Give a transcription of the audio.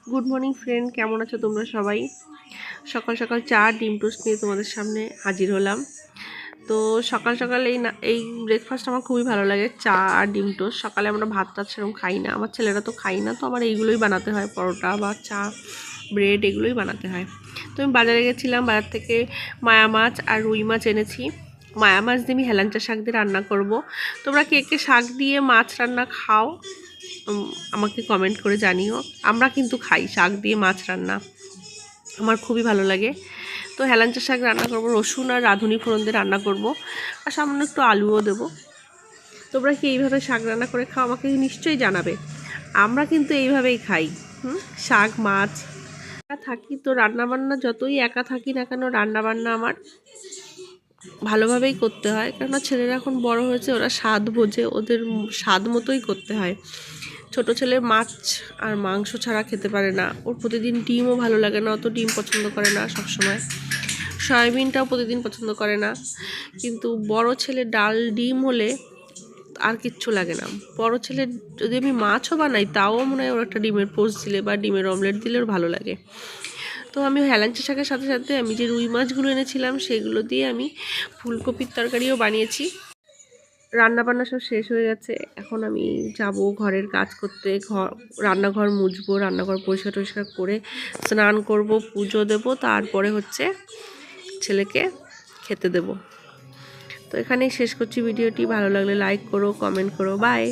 Good morning friend, কেমন আছো তোমরা সবাই? সকাল সকাল চা ডিম টোস্ট নিয়ে তোমাদের সামনে হাজির হলাম। তো সকাল সকাল এই ব্রেকফাস্ট আমার খুবই ভালো লাগে, চা আর ডিম টোস্ট। সকালে আমরা ভাত টাত সেরকম খাই না, আমার ছেলেরা তো খাই না, তো আমার এইগুলোই বানাতে হয়, পরোটা বা চা ব্রেড এগুলোই বানাতে হয়। তো আমি বাজারে গেছিলাম, বাজার থেকে মায়া মাছ আর রুই মাছ এনেছি। মায়া মাছ দিয়ে আমি হেলাঞ্চা শাক দিয়ে রান্না করব। তোমরা কে কে শাক দিয়ে মাছ রান্না খাও আমাকে কমেন্ট করে জানিও। আমরা কিন্তু খাই শাক দিয়ে মাছ রান্না, আমার খুবই ভালো লাগে। তো হেলাঞ্চা শাক রান্না করব, রসুন আর রাঁধুনি ফোড়ন দিয়ে রান্না করব, আর সামান্য একটু আলুও দেবো। তোমরা কি এইভাবে শাক রান্না করে খাও? আমাকে নিশ্চয়ই জানাবে। আমরা কিন্তু এইভাবেই খাই। শাক মাছ থাকি তো রান্নাবান্না, যতই একা থাকি না কেন রান্নাবান্না আমার ভালোভাবেই করতে হয়, কেননা ছেলেরা এখন বড় হয়েছে, ওরা স্বাদ বোঝে, ওদের স্বাদ মতোই করতে হয়। ছোট ছেলে মাছ আর মাংস ছাড়া খেতে পারে না, ওর প্রতিদিন ডিমও ভালো লাগে না, অত ডিম পছন্দ করে না সবসময়, সয়াবিনটাও প্রতিদিন পছন্দ করে না। কিন্তু বড় ছেলে ডাল ডিম হলে আর কিচ্ছু লাগে না। বড় ছেলে যদি আমি মাছও বানাই তাও মনে হয় ওর একটা ডিমের পোস্ট দিলে বা ডিমের অমলেট দিলে ওর ভালো লাগে। তো আমি হেলাঞ্চা শাকের সাথে সাথে আমি যে রুই মাছগুলো এনেছিলাম সেগুলো দিয়ে আমি ফুলকপির তরকারিও বানিয়েছি। রান্নাবান্না সব শেষ হয়ে গেছে, এখন আমি যাব ঘরের কাজ করতে, রান্নাঘর মুছবো, রান্নাঘর পরিষ্কার টরিষ্কার করে স্নান করব, পুজো দেব, তারপরে হচ্ছে ছেলেকে খেতে দেব। তো এখানেই শেষ করছি ভিডিওটি। ভালো লাগলে লাইক করো, কমেন্ট করো, বাই।